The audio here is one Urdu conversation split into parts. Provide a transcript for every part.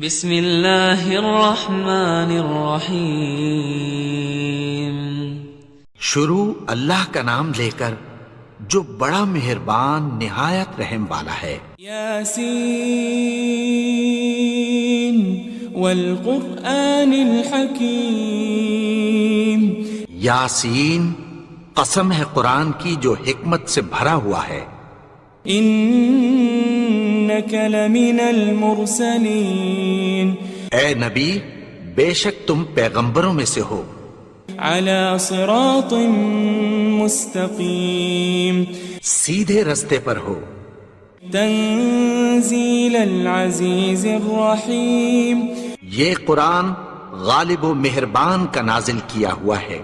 بسم اللہ الرحمن الرحیم۔ شروع اللہ کا نام لے کر جو بڑا مہربان نہایت رحم والا ہے۔ یاسین والقرآن الحکیم۔ یاسین، قسم ہے قرآن کی جو حکمت سے بھرا ہوا ہے۔ انک لمن المرسلین۔ اے نبی، بے شک تم پیغمبروں میں سے ہو۔ علی صراط مستقیم۔ سیدھے رستے پر ہو۔ تنزیل العزیز الرحیم۔ یہ قرآن غالب و مہربان کا نازل کیا ہوا ہے۔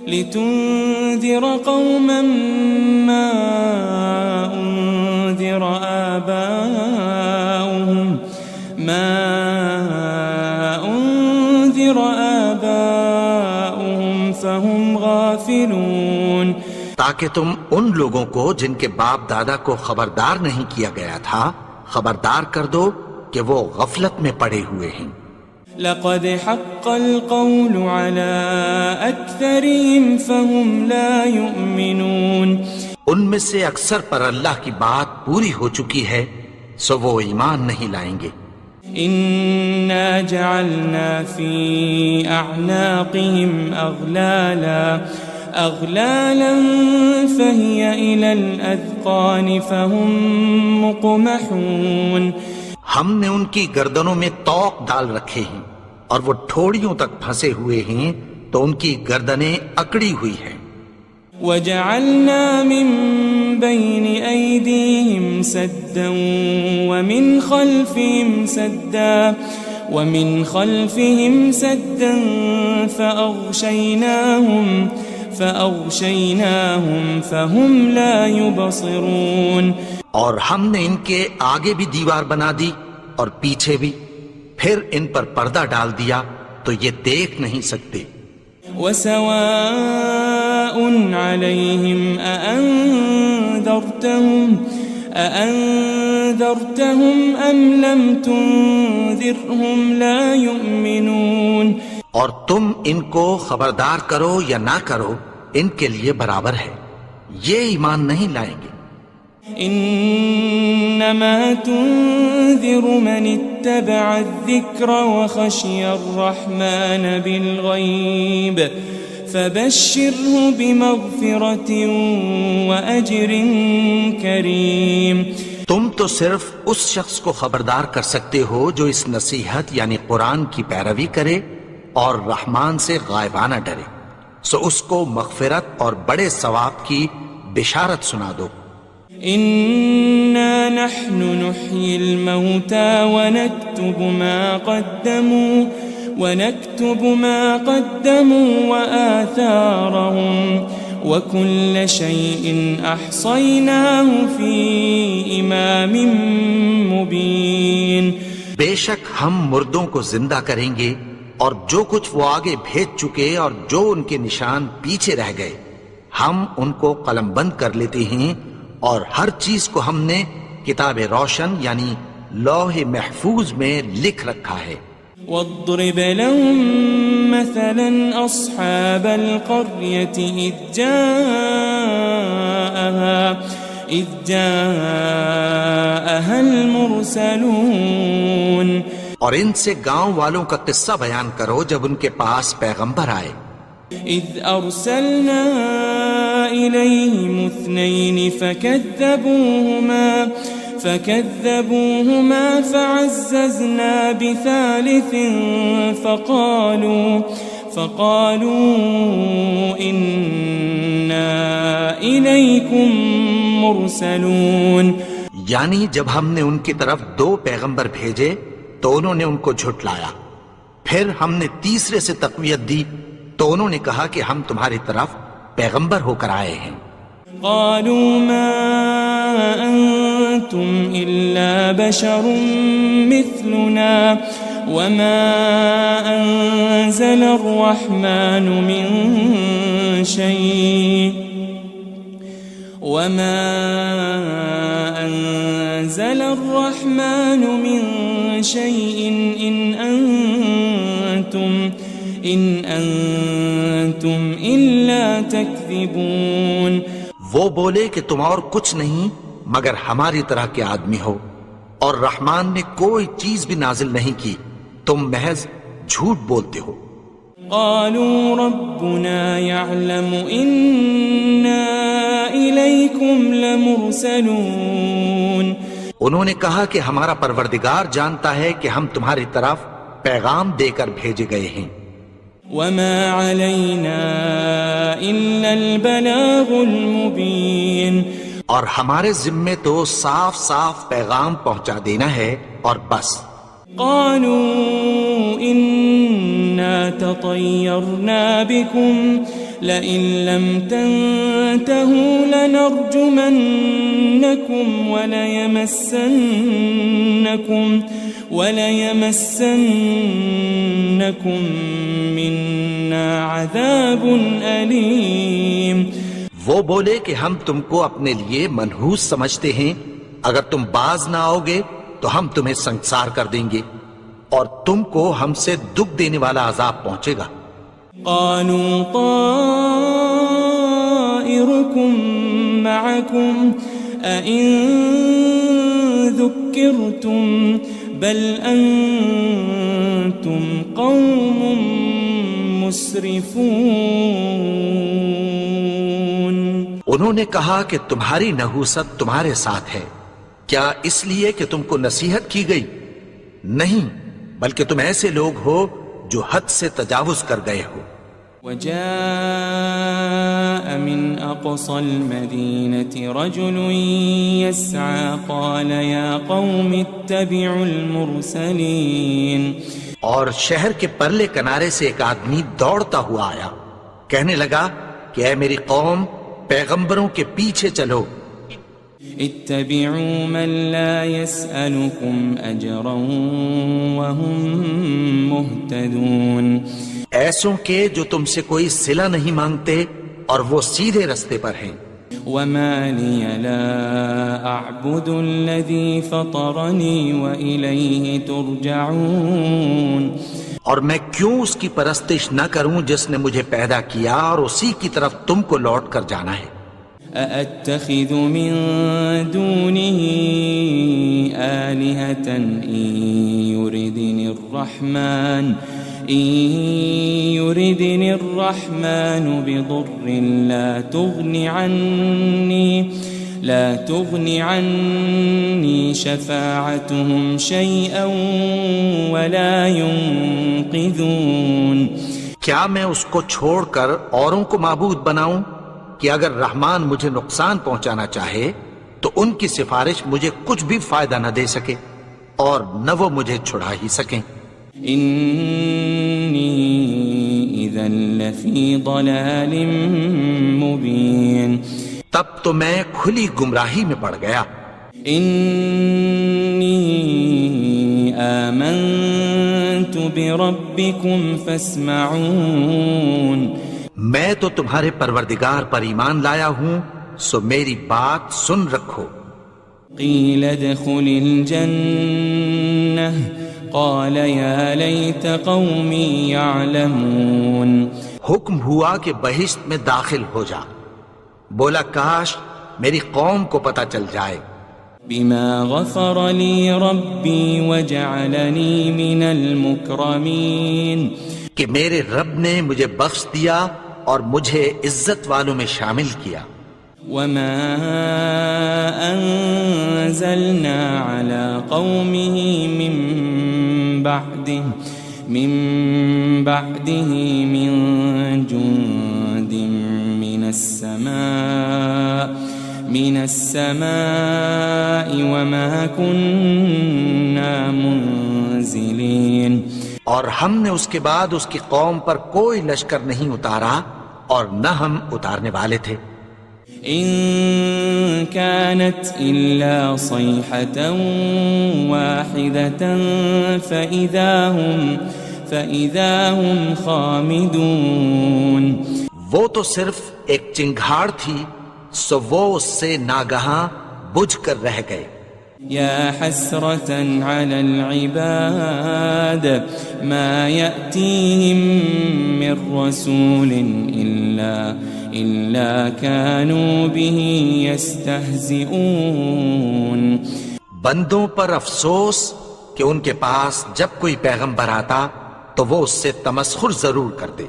لتنذر قوما ما انذر آباؤهم فهم غافلون۔ تاکہ تم ان لوگوں کو جن کے باپ دادا کو خبردار نہیں کیا گیا تھا خبردار کر دو کہ وہ غفلت میں پڑے ہوئے ہیں۔ لقد حق القول على أكثرهم فهم لا يؤمنون۔ ان میں سے اکثر پر اللہ کی بات پوری ہو چکی ہے سو وہ ایمان نہیں لائیں گے۔ إنا جعلنا في أعناقهم أغلالا فهي إلى الأذقان فهم مقمحون۔ ہم نے ان کی گردنوں میں طوق ڈال رکھے ہیں اور وہ ٹھوڑیوں تک پھنسے ہوئے ہیں تو ان کی گردنیں اکڑی ہوئی ہیں۔ وجعلنا من بين أيديهم سدا ومن خلفهم سدا فأغشيناهم فهم لا يبصرون۔ اور ہم نے ان کے آگے بھی دیوار بنا دی اور پیچھے بھی، پھر ان پر پردہ ڈال دیا تو یہ دیکھ نہیں سکتے۔ وسواء عليهم أأنذرتهم أم لم تنذرهم لا يؤمنون۔ اور تم ان کو خبردار کرو یا نہ کرو ان کے لیے برابر ہے، یہ ایمان نہیں لائیں گے۔ انما تنذر من اتبع الذکر وخشی الرحمن بالغیب فبشره بمغفرة واجر کریم۔ تم تو صرف اس شخص کو خبردار کر سکتے ہو جو اس نصیحت یعنی قرآن کی پیروی کرے اور رحمان سے غائبانہ ڈرے، سو اس کو مغفرت اور بڑے ثواب کی بشارت سنا دو۔ إنا نحن نحيي الموتى ونكتب ما قدموا وآثارهم وكل شيء أحصيناه في إمام مبين۔ بے شک ہم مردوں کو زندہ کریں گے اور جو کچھ وہ آگے بھیج چکے اور جو ان کے نشان پیچھے رہ گئے ہم ان کو قلم بند کر لیتے ہیں، اور ہر چیز کو ہم نے کتاب روشن یعنی لوح محفوظ میں لکھ رکھا ہے۔ واضرب لهم مثلا أصحاب القرية إذ جاءها المرسلون۔ اور ان سے گاؤں والوں کا قصہ بیان کرو جب ان کے پاس پیغمبر آئے۔ إذ أرسلنا إليهم 2 فكذبوهما فعززنا بثالث فقالوا إنا إليكم مرسلون۔ یعنی جب ہم نے ان کی طرف 2 پیغمبر بھیجے تو انہوں نے ان کو جھٹلایا، پھر ہم نے تیسرے سے تقویت دی تو انہوں نے کہا کہ ہم تمہاری طرف پیغمبر ہو کر آئے ہیں۔ قالوا ما أنتم إلا بشر مثلنا وما أنزل الرحمن من شيء إن أنتم إلا تكذبون. وہ بولے کہ تم اور کچھ نہیں مگر ہماری طرح کے آدمی ہو، اور رحمان نے کوئی چیز بھی نازل نہیں کی، تم محض جھوٹ بولتے ہو. قالوا ربنا يعلم إنا إليكم لمرسلون. انہوں نے کہا کہ ہمارا پروردگار جانتا ہے کہ ہم تمہاری طرف پیغام دے کر بھیجے گئے ہیں. وما علينا إلا البلاغ المبين. اور ہمارے ذمے تو صاف صاف پیغام پہنچا دینا ہے اور بس. قالوا إنا تطيرنا بكم لئن لم تنتهوا لنرجمنكم وليمسنكم منا عذاب أليم. وہ بولے کہ ہم تم کو اپنے لیے منحوس سمجھتے ہیں، اگر تم باز نہ آؤ گے تو ہم تمہیں سنسار کر دیں گے اور تم کو ہم سے دکھ دینے والا عذاب پہنچے گا. قالوا طائركم معكم أئن ذكرتم بل أنتم قوم مسرفون. انہوں نے کہا کہ تمہاری نحوست تمہارے ساتھ ہے، کیا اس لیے کہ تم کو نصیحت کی گئی؟ نہیں، بلکہ تم ایسے لوگ ہو جو حد سے تجاوز کر گئے ہو. وجاء من أقصى المدينة رجل يسعى قال يا قوم اتبعوا المرسلين. اور شہر کے پرلے کنارے سے ایک آدمی دوڑتا ہوا آیا، کہنے لگا کہ اے میری قوم، پیغمبروں کے پیچھے چلو. اتبعوا من لا يسألكم أجرا وهم مهتدون. ایسوں کے جو تم سے کوئی صلہ نہیں مانگتے اور وہ سیدھے رستے پر ہیں. وما لي لا أعبد الذي فطرني وإليه ترجعون. اور میں کیوں اس کی پرستش نہ کروں جس نے مجھے پیدا کیا اور اسی کی طرف تم کو لوٹ کر جانا ہے. أأتخذ من دونه آلهة إن يردني الرحمن بضر لا تغن عني شفاعتهم شيئا ولا ينقذون. کیا میں اس کو چھوڑ کر اوروں کو معبود بناؤں کہ اگر رحمان مجھے نقصان پہنچانا چاہے تو ان کی سفارش مجھے کچھ بھی فائدہ نہ دے سکے اور نہ وہ مجھے چھڑا ہی سکیں. إني إذا لفي ضلال مبين. تب تو میں کھلی گمراہی میں پڑ گیا. إني آمنت بربكم فاسمعون. میں تو تمہارے پروردگار پر ایمان لایا ہوں، سو میری بات سن رکھو. قيل ادخل الجنة قال يا ليت قومي يعلمون. حکم ہوا کہ بہشت میں داخل ہو جا. بولا کاش میری قوم کو پتہ چل جائے. بما غفر لي ربي وجعلني من المكرمين. کہ میرے رب نے مجھے بخش دیا اور مجھے عزت والوں میں شامل کیا. وما أنزلنا على قومه من بعده من جند من السماء وما كنا منزلين. اور ہم نے اس کے بعد اس کی قوم پر کوئی لشکر نہیں اتارا اور نہ ہم اتارنے والے تھے. إن كانت إلا صيحة واحدة فإذا هم خامدون. وہ تو صرف ایک چنگھاڑ تھی، سو وہ اس سے ناگہاں بجھ کر رہ گئے. يا حسرة على العباد ما يأتيهم من رسول إلا كانوا به يستهزئون. بندوں پر افسوس کہ ان کے پاس جب کوئی پیغمبر آتا تو وہ اس سے تمسخر ضرور کرتے.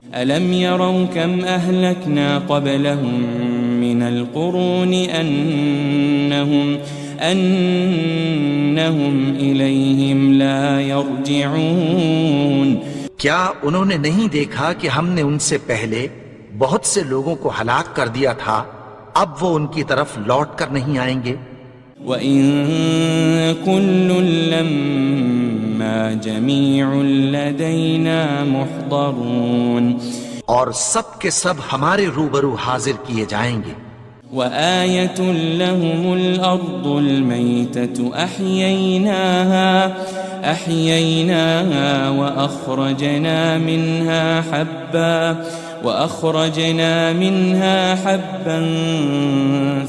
ألم يروا كم أهلكنا قبلهم من القرون أنهم إليهم لا يرجعون. کیا انہوں نے نہیں دیکھا کہ ہم نے ان سے پہلے بہت سے لوگوں کو ہلاک کر دیا تھا، اب وہ ان کی طرف لوٹ کر نہیں آئیں گے. وَإِن كُلٌّ لَمَّا جَمِيعٌ لَدَيْنَا مُحْضَرُونَ. اور سب کے سب ہمارے روبرو حاضر کیے جائیں گے. وآية لهم الأرض الميتة أحييناها وأخرجنا منها حبا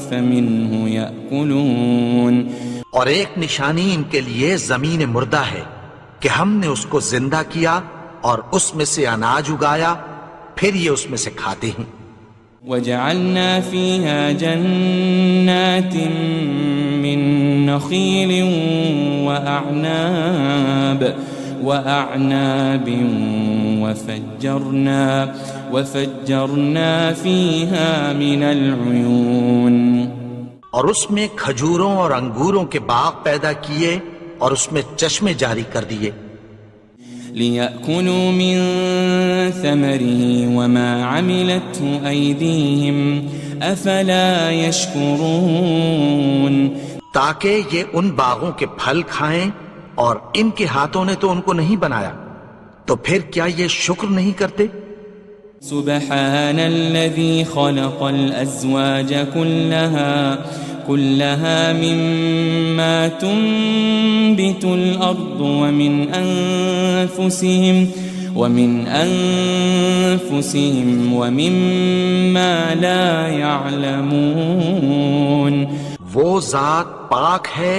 فمنه يأكلون. اور ایک نشانی ان کے لیے زمین مردہ ہے کہ ہم نے اس کو زندہ کیا اور اس میں سے اناج اگایا، پھر یہ اس میں سے کھاتے ہیں. وجعلنا فيها جنات من نخيل وأعناب وفجرنا فيها من العيون. اور اس میں کھجوروں اور انگوروں کے باغ پیدا کیے اور اس میں چشمے جاری کر دیے. لِيَأْكُلُوا مِن ثَمَرِهِ وَمَا عَمِلَتْهُ أَيْدِيهِمْ أَفَلَا يَشْكُرُونَ. تاکہ یہ ان باغوں کے پھل کھائیں اور ان کے ہاتھوں نے تو ان کو نہیں بنایا، تو پھر کیا یہ شکر نہیں کرتے؟ سبحان الذي خلق الأزواج كلها مما تنبت الأرض ومن أنفسهم ومما لا يعلمون. وہ ذات پاک ہے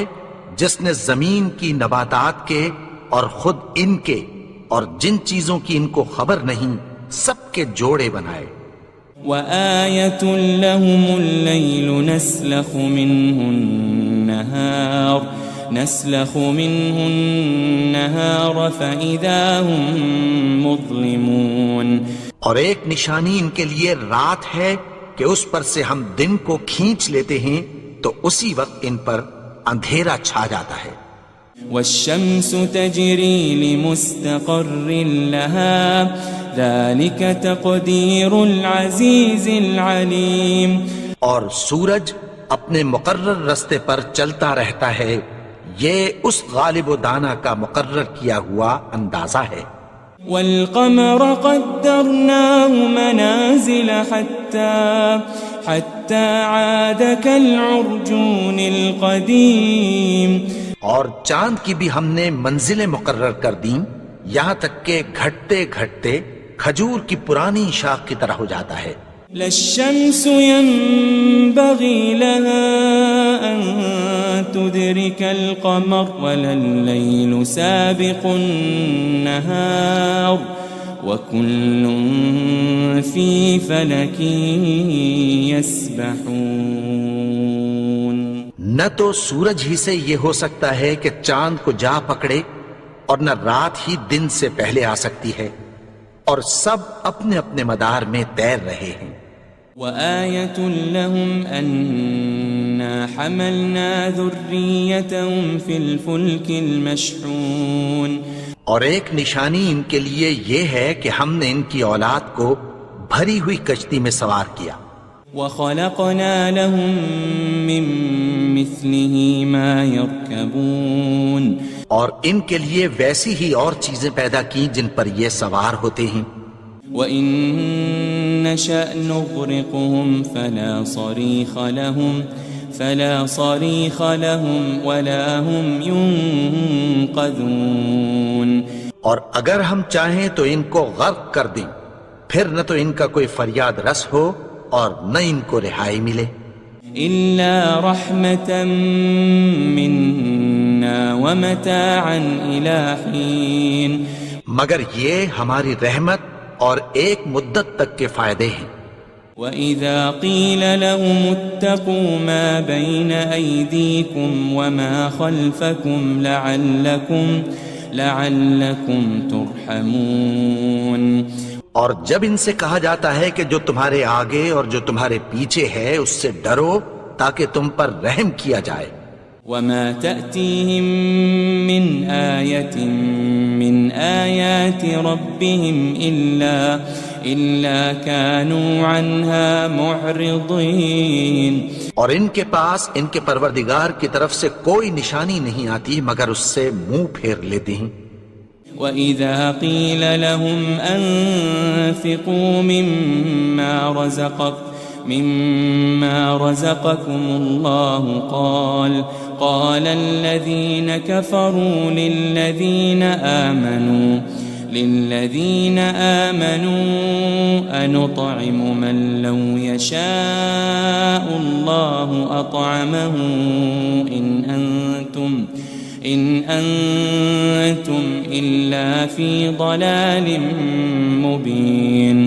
جس نے زمین کی نباتات کے اور خود ان کے اور جن چیزوں کی ان کو خبر نہیں سب کے جوڑے بنائے. وآية لهم الليل نسلخ منه النهار فإذا هم مظلمون. اور ایک نشانی ان کے لیے رات ہے کہ اس پر سے ہم دن کو کھینچ لیتے ہیں تو اسی وقت ان پر اندھیرا چھا جاتا ہے. والشمس تجري لمستقر لها ذلك تقدير العزيز العليم. اور سورج اپنے مقرر رستے پر چلتا رہتا ہے، یہ اس غالب و دانا کا مقرر کیا ہوا اندازہ ہے. والقمر قدرناه منازل حتى عاد كالعرجون القديم. اور چاند کی بھی ہم نے منزلیں مقرر کر دیں یہاں تک کہ گھٹتے گھٹتے کھجور کی پرانی شاخ کی طرح ہو جاتا ہے. لا الشمس ينبغي لها أن تدرك القمر ولا الليل سابق النهار وكل في فلك يسبحون. نہ تو سورج ہی سے یہ ہو سکتا ہے کہ چاند کو جا پکڑے اور نہ رات ہی دن سے پہلے آ سکتی ہے، اور سب اپنے اپنے مدار میں تیر رہے ہیں. وآية لهم أنا حملنا ذريتهم في الفلك المشحون. اور ایک نشانی ان کے لیے یہ ہے کہ ہم نے ان کی اولاد کو بھری ہوئی کشتی میں سوار کیا. وخلقنا لهم من مثله ما يركبون. اور ان کے لیے ویسی ہی اور چیزیں پیدا کی جن پر یہ سوار ہوتے ہیں. وَإِن نَّشَأْ نُغْرِقْهُمْ فَلَا صَرِيخَ لَهُمْ وَلَا هُمْ يُنقَذُونَ. اور اگر ہم چاہیں تو ان کو غرق کر دیں، پھر نہ تو ان کا کوئی فریاد رس ہو اور نہ ان کو رہائی ملے. إلا رحمة منا ومتاعا إلى حين مگر یہ ہماری رحمت اور ایک مدت تک کے فائدے ہیں. وَإِذَا قِيلَ لَهُمُ اتَّقُوا مَا بَيْنَ أَيْدِيكُمْ وَمَا خَلْفَكُمْ لَعَلَّكُمْ تُرْحَمُونَ. اور جب ان سے کہا جاتا ہے کہ جو تمہارے آگے اور جو تمہارے پیچھے ہے اس سے ڈرو تاکہ تم پر رحم کیا جائے. وَمَا تَأْتِيهِم مِّنْ آيَةٍ مِّنْ آيَاتِ رَبِّهِمْ إِلَّا كَانُوا عَنْهَا مُعْرِضِينَ. اور ان کے پاس ان کے پروردگار کی طرف سے کوئی نشانی نہیں آتی مگر اس سے منہ پھیر لیتے ہیں. وَإِذَا قِيلَ لَهُمْ أَنفِقُوا مِمَّا رَزَقَكُمُ اللَّهُ قَالَ الَّذِينَ كَفَرُوا لِلَّذِينَ آمَنُوا أَنُطْعِمُ مَن لَّوْ يَشَاءُ اللَّهُ أَطْعَمَهُ إِنْ أَنْتُمْ إِلَّا فِي ضَلَالٍ مُبِينٍ.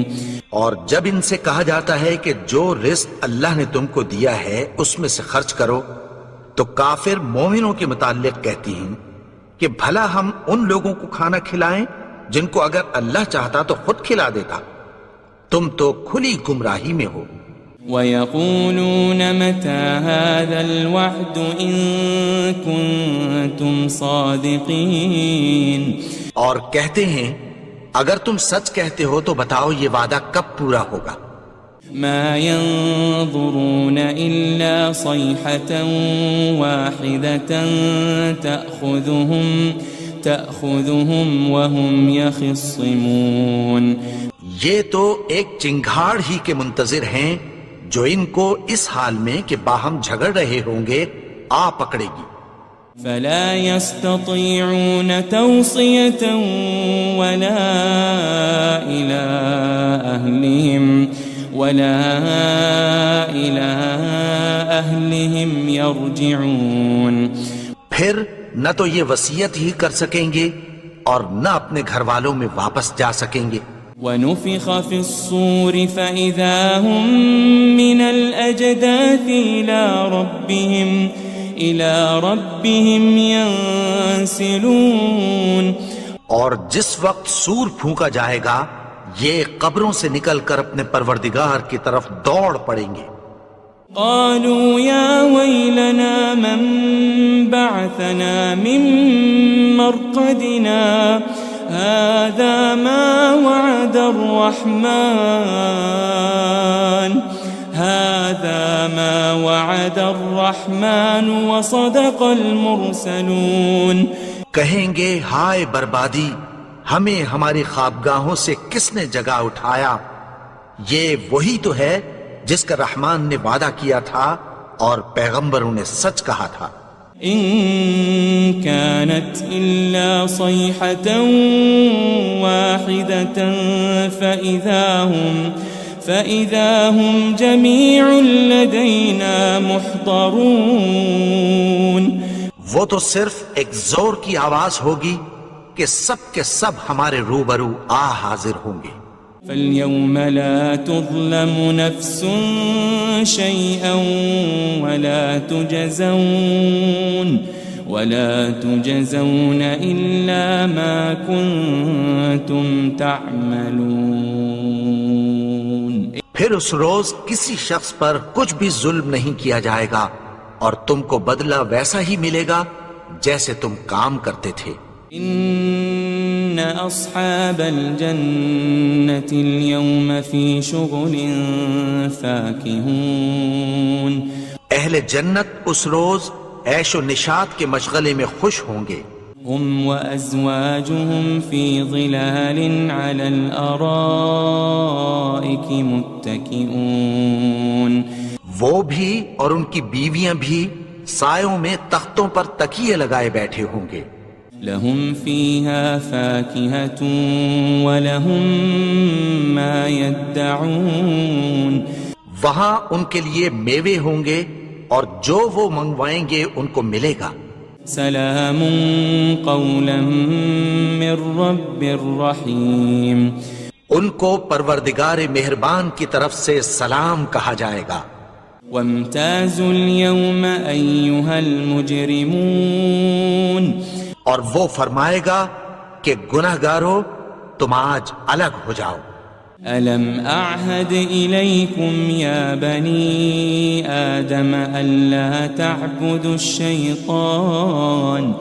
اور جب ان سے کہا جاتا ہے کہ جو رزق اللہ نے تم کو دیا ہے اس میں سے خرچ کرو تو کافر مومنوں کے متعلق کہتی ہیں کہ بھلا ہم ان لوگوں کو کھانا کھلائیں جن کو اگر اللہ چاہتا تو خود کھلا دیتا. تم تو کھلی گمراہی میں ہو. وَيَقُولُونَ مَتَى هَذَا الْوَعْدُ إِن كُنتُمْ صَادِقِينَ. اور کہتے ہیں اگر تم سچ کہتے ہو تو بتاؤ یہ وعدہ کب پورا ہوگا. مَا يَنظُرُونَ إِلَّا صَيْحَةً وَاحِدَةً تَأْخُذُهُمْ وَهُمْ يَخِصِّمُونَ. یہ تو ایک چنگھاڑ ہی کے منتظر ہیں جو ان کو اس حال میں کہ باہم جھگڑ رہے ہوں گے آ پکڑے گی. فَلَا يَسْتَطِيعُونَ تَوْصِيَةً وَلَا إِلَىٰ أَهْلِهِمْ يَرْجِعُونَ. پھر نہ تو یہ وصیت ہی کر سکیں گے اور نہ اپنے گھر والوں میں واپس جا سکیں گے. وَنُفِخَ فِي الصُّورِ فَإِذَا هُم مِّنَ الْأَجْدَاثِ إِلَىٰ رَبِّهِمْ يَنسِلُونَ. اور جس وقت سور پھونکا جائے گا یہ قبروں سے نکل کر اپنے پروردگار کی طرف دوڑ پڑیں گے. قالوا يا ويلنا من بعثنا من مرقدنا هذا ما وعد الرحمن وصدق المرسلون. کہیں گے ہائے بربادی، ہمیں ہماری خوابگاہوں سے کس نے جگا اٹھایا. یہ وہی تو ہے جس کا رحمان نے وعدہ کیا تھا اور پیغمبروں نے سچ کہا تھا. إن كانت إلا صيحة واحدة فإذا هم جميع لدينا محضرون. وہ تو صرف ایک زور کی آواز ہوگی کہ سب کے سب ہمارے روبرو آ حاضر ہوں گے. فَالْيَوْمَ لَا تُظْلَمُ نَفْسٌ شَيْئًا وَلَا تُجَزَوْنَ إِلَّا مَا كُنتُمْ تَعْمَلُونَ. پھر اس روز کسی شخص پر کچھ بھی ظلم نہیں کیا جائے گا اور تم کو بدلہ ویسا ہی ملے گا جیسے تم کام کرتے تھے. إن أصحاب الجنة اليوم في شغل فاكهون. اہل جنت اس روز عیش و نشاط کے مشغلے میں خوش ہوں گے. هم وأزواجهم في ظلال على الأرائك متكئون. وہ بھی اور ان کی بیویاں بھی سایوں میں تختوں پر تکیے لگائے بیٹھے ہوں گے. لهم فيها فاكهة ولهم ما يدعون. وہاں ان کے لیے میوے ہوں گے اور جو وہ منگوائیں گے ان کو ملے گا. سلام قولا من رب الرحیم. ان کو پروردگار مہربان کی طرف سے سلام کہا جائے گا. وامتازوا اليوم أيها المجرمون. اور وہ فرمائے گا کہ گنہگارو تم آج الگ ہو جاؤ. ألم أعهد إليكم يا بني آدم ألا تعبدوا الشيطان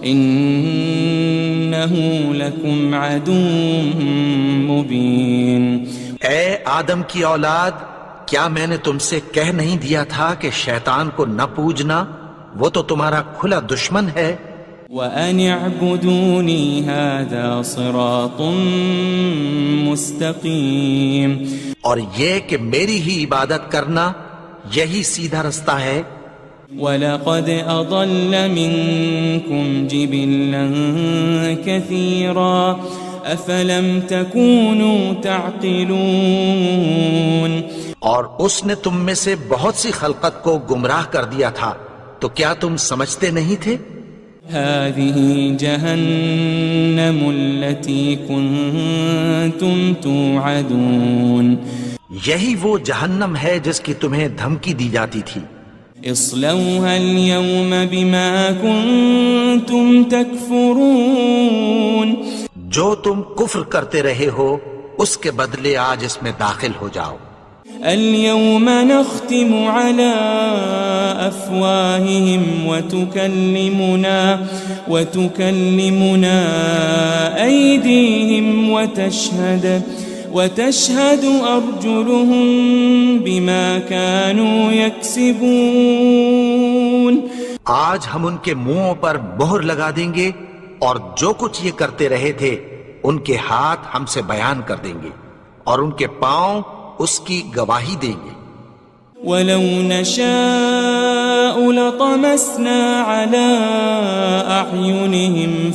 إنه لكم عدو مبين. اے آدم کی اولاد، کیا میں نے تم سے کہہ نہیں دیا تھا کہ شیطان کو نہ پوجنا، وہ تو تمہارا کھلا دشمن ہے. وَأَنِ اعْبُدُونِي هَذَا صِرَاطٌ مُسْتَقِيمٌ. اور یہ کہ میری ہی عبادت کرنا یہی سیدھا رستہ ہے. وَلَقَدْ أَضَلَّ مِنْكُمْ جِبِلًّا كَثِيرًا أَفَلَمْ تَكُونُوا تَعْقِلُونَ. اور اس نے تم میں سے بہت سی خلقت کو گمراہ کر دیا تھا، تو کیا تم سمجھتے نہیں تھے؟ هذه جهنم التي كنتم توعدون. یہی وہ جہنم ہے جس کی تمہیں دھمکی دی جاتی تھی. اصلوها اليوم بما كنتم تكفرون. جو تم کفر کرتے رہے ہو اس کے بدلے آج اس میں داخل ہو جاؤ. اليوم نختم على أفواههم وتكلمنا أيديهم وتشهد أرجلهم بما كانوا يكسبون. آج ہم ان کے منہوں پر مہر لگا دیں گے اور جو کچھ یہ کرتے رہے تھے ان کے ہاتھ ہم سے بیان کر دیں گے اور ان کے پاؤں اس کی گواہی دیں گے. وَلَوْ نَشَاءُ لَطَمَسْنَا عَلَىٰ أَعْيُنِهِمْ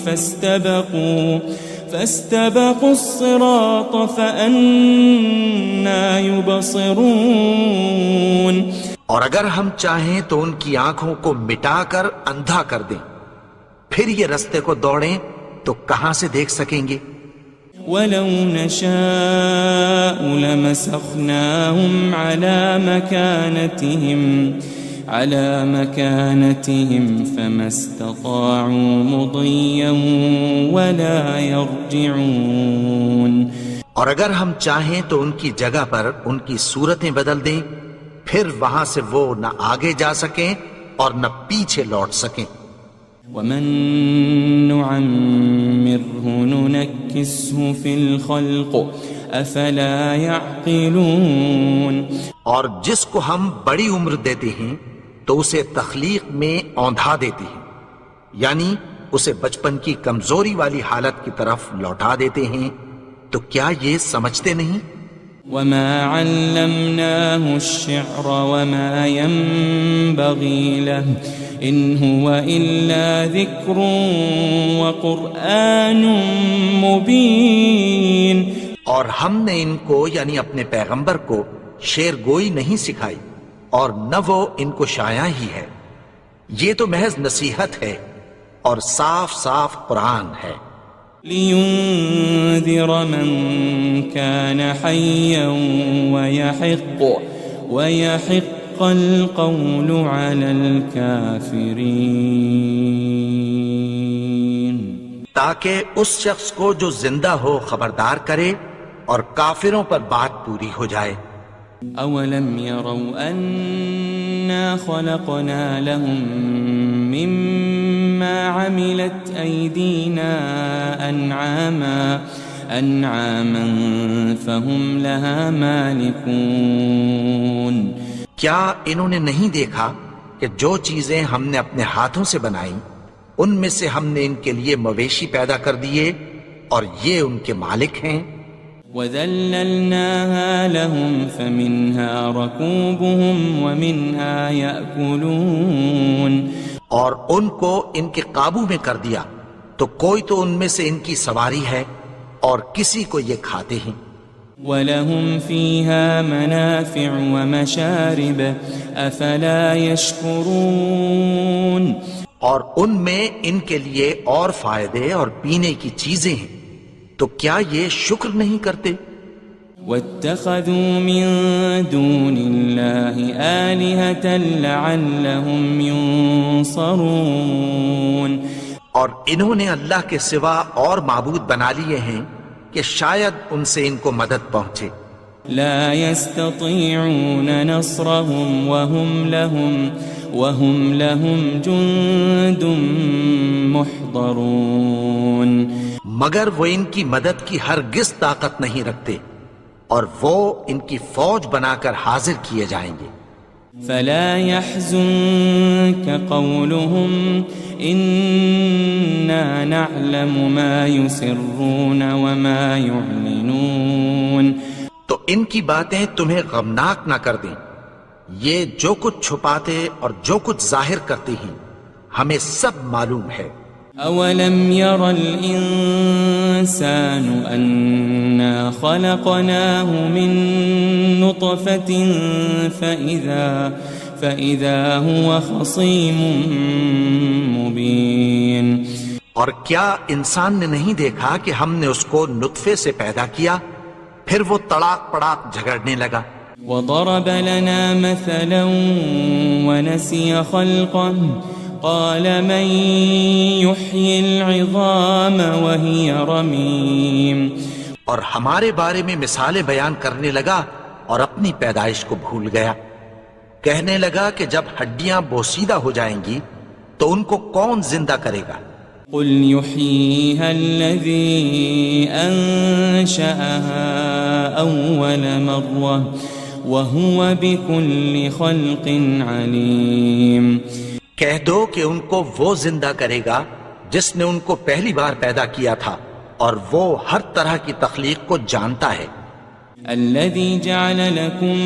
فَاسْتَبَقُوا الصِّرَاطَ فَأَنَّىٰ يُبْصِرُونَ. اور اگر ہم چاہیں تو ان کی آنکھوں کو مٹا کر اندھا کر دیں، پھر یہ رستے کو دوڑیں تو کہاں سے دیکھ سکیں گے. وَلَوْ نَشَاءُ لَمَسَخْنَاهُمْ عَلَى مَكَانَتِهِمْ فَمَا اسْتَطَاعُوا مُضِيًّا وَلَا يَرْجِعُونَ. اور اگر ہم چاہیں تو ان کی جگہ پر ان کی صورتیں بدل دیں، پھر وہاں سے وہ نہ آگے جا سکیں اور نہ پیچھے لوٹ سکیں. وَمَن نُعَمِّرْهُ نُنَكِّسْهُ فِي الْخَلْقِ أَفَلَا يَعْقِلُونَ. اور جس کو ہم بڑی عمر دیتے ہیں تو اسے تخلیق میں اوندھا دیتے ہیں، یعنی اسے بچپن کی کمزوری والی حالت کی طرف لوٹا دیتے ہیں. تو کیا یہ سمجھتے نہیں؟ وَمَا عَلَّمْنَاهُ الشِّعْرَ وَمَا يَنبَغِي لَهُ إِنْ هُوَ إِلَّا ذِكْرٌ وَقُرْآنٌ مُبِينٌ. اور ہم نے ان کو یعنی اپنے پیغمبر کو شعر گوئی نہیں سکھائی اور نہ وہ ان کو شایع ہی ہے، یہ تو محض نصیحت ہے اور صاف صاف قرآن ہے. لِيُنذِرَ مَن كَانَ حَيًّا وَيَحِقَّ الْقَوْلُ عَلَى الْكَافِرِينَ. تاکہ اس شخص کو جو زندہ ہو خبردار کرے اور کافروں پر بات پوری ہو جائے. أَوَلَمْ يَرَوْا أَنَّا خَلَقْنَا لَهُم مِّمَّا عَمِلَتْ أَيْدِينَا أَنْعَامًا فَهُمْ لَهَا مَالِكُونَ. کیا انہوں نے نہیں دیکھا کہ جو چیزیں ہم نے اپنے ہاتھوں سے بنائیں ان میں سے ہم نے ان کے لیے مویشی پیدا کر دیے اور یہ ان کے مالک ہیں. وَذَلَّلْنَاهَا لَهُمْ فَمِنْهَا رَكُوبُهُمْ وَمِنْهَا يَأْكُلُونَ. اور ان کو ان کے قابو میں کر دیا تو کوئی تو ان میں سے ان کی سواری ہے اور کسی کو یہ کھاتے ہیں. وَلَهُمْ فِيهَا مَنَافِعُ وَمَشَارِبُ أَفَلَا يَشْكُرُونَ اور ان میں ان کے لیے اور فائدے اور پینے کی چیزیں ہیں، تو کیا یہ شکر نہیں کرتے؟ وَاتَّخَذُوا مِن دُونِ اللَّهِ آلِهَةً لَعَلَّهُمْ يُنصَرُونَ اور انہوں نے اللہ کے سوا اور معبود بنا لیے ہیں کہ شاید ان سے ان کو مدد پہنچے۔ لا يستطيعون نصرهم وهم لهم جند محضرون مگر وہ ان کی مدد کی ہرگز طاقت نہیں رکھتے، اور وہ ان کی فوج بنا کر حاضر کیے جائیں گے۔ فلا يحزنك قولهم إنا نعلم ما يسرون وما يعلنون تو ان کی باتیں تمہیں غمناک نہ کر دیں، یہ جو کچھ چھپاتے اور جو کچھ ظاہر کرتے ہیں ہمیں سب معلوم ہے۔ أولم ير الإنسان أنا خلقناه من نطفة فإذا هو خصيم مبين اور کیا انسان نے نہیں دیکھا کہ ہم نے اس کو نطفے سے پیدا کیا، پھر وہ تڑاک پڑاک جھگڑنے لگا۔ وضرب لنا مثلا ونسي خلقه قال من يحيي العظام وهي رميم اور ہمارے بارے میں مثالیں بیان کرنے لگا اور اپنی پیدائش کو بھول گیا، کہنے لگا کہ جب ہڈیاں بوسیدہ ہو جائیں گی تو ان کو کون زندہ کرے گا؟ قل يحييها الذي أنشأها أول مرة وهو بكل خلق عليم کہہ دو کہ ان کو وہ زندہ کرے گا جس نے ان کو پہلی بار پیدا کیا تھا، اور وہ ہر طرح کی تخلیق کو جانتا ہے۔ الذي جعل لكم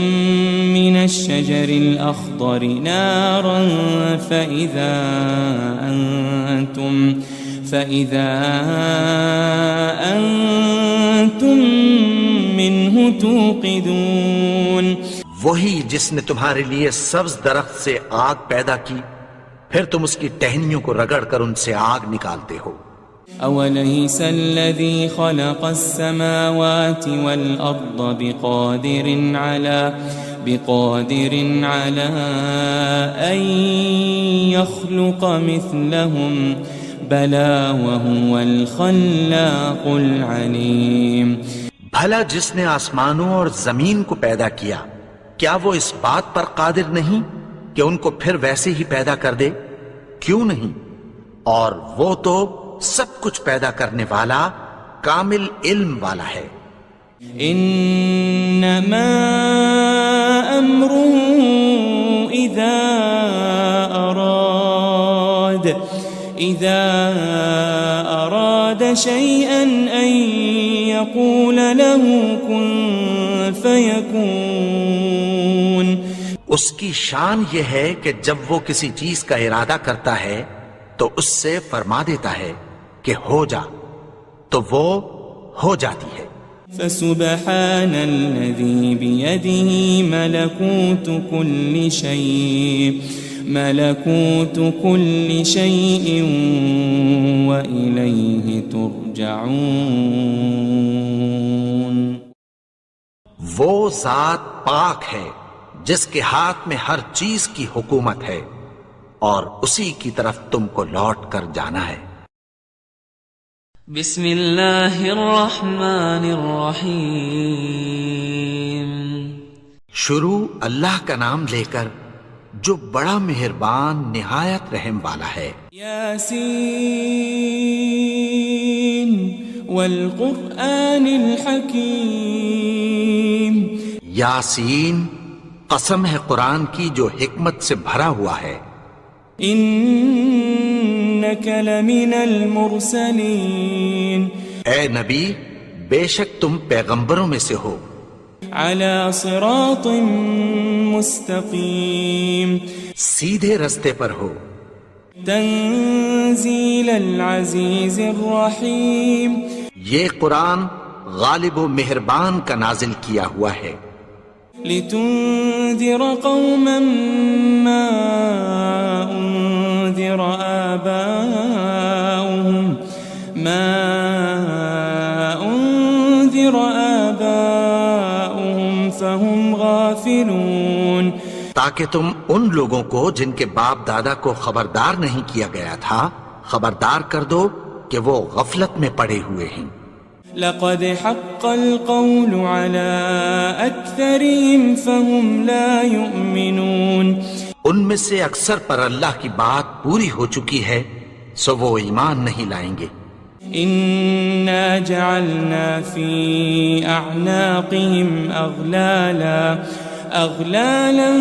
من الشجر الأخضر نارا فإذا أنتم منه توقدون وہی جس نے تمہارے لیے سبز درخت سے آگ پیدا کی، پھر تم اس کی ٹہنیوں کو رگڑ کر ان سے آگ نکالتے ہو۔ أوليس الذي خلق السماوات والأرض بقادر على أن يخلق مثلهم بلى وهو الخلاق العليم بھلا جس نے آسمانوں اور زمین کو پیدا کیا، کیا وہ اس بات پر قادر نہیں کہ ان کو پھر ویسے ہی پیدا کر دے؟ کیوں نہیں؟ اور وہ تو سب کچھ پیدا کرنے والا، کامل علم والا ہے۔ انما امره اذا اراد شيئا ان يقول له كن فيكون اس کی شان یہ ہے کہ جب وہ کسی چیز کا ارادہ کرتا ہے تو اس سے فرما دیتا ہے کہ ہو جا، تو وہ ہو جاتی ہے۔ فسبحان الذي بيده ملكوت كل شيء وإليه ترجعون وہ ذات پاک ہے جس کے ہاتھ میں ہر چیز کی حکومت ہے، اور اسی کی طرف تم کو لوٹ کر جانا ہے۔ بسم اللہ الرحمن الرحیم شروع اللہ کا نام لے کر جو بڑا مہربان نہایت رحم والا ہے۔ یاسین والقرآن الحکیم یاسین، قسم ہے قرآن کی جو حکمت سے بھرا ہوا ہے۔ انک لمن المرسلین، اے نبی بے شک تم پیغمبروں میں سے ہو۔ علی صراط مستقیم، سیدھے رستے پر ہو۔ تنزیل العزیز الرحیم، یہ قرآن غالب و مہربان کا نازل کیا ہوا ہے، لتنذر قوما ما انذر آباؤهم فهم غافلون، تاکہ تم ان لوگوں کو جن کے باپ دادا کو خبردار نہیں کیا گیا تھا خبردار کر دو کہ وہ غفلت میں پڑے ہوئے ہیں۔ لقد حق القول على أكثرهم فهم لا يؤمنون، ان میں سے اکثر پر اللہ کی بات پوری ہو چکی ہے سو وہ ایمان نہیں لائیں گے۔ إنا جعلنا في أعناقهم أغلالا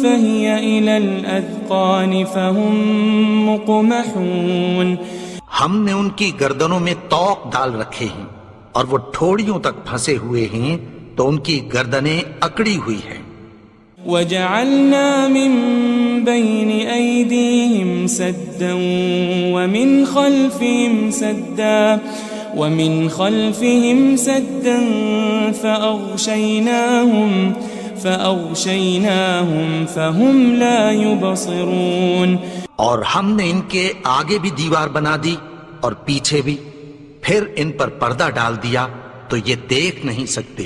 فهي إلى الأذقان فهم مقمحون، ہم نے ان کی گردنوں میں طوق ڈال رکھے ہیں اور وہ ٹھوڑیوں تک پھنسے ہوئے ہیں تو ان کی گردنیں اکڑی ہوئی ہیں۔ وجعلنا من بين أيديهم سدا ومن خلفهم سدا فأغشيناهم فهم لا يبصرون، اور ہم نے ان کے آگے بھی دیوار بنا دی اور پیچھے بھی، پھر ان پر پردہ ڈال دیا تو یہ دیکھ نہیں سکتے۔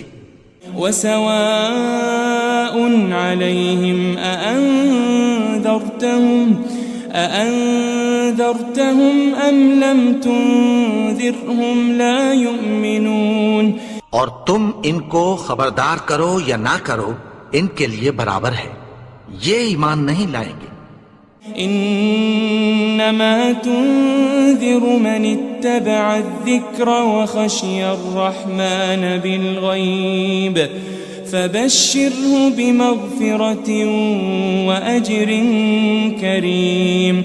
وسواء عليهم أأنذرتهم أم لم تنذرهم لا يؤمنون، اور تم ان کو خبردار کرو یا نہ کرو ان کے لیے برابر ہے، یہ ایمان نہیں لائیں گے۔ انما تنذر من اتبع الذکر وخشی الرحمن بالغیب فبشره بمغفرة واجر کریم،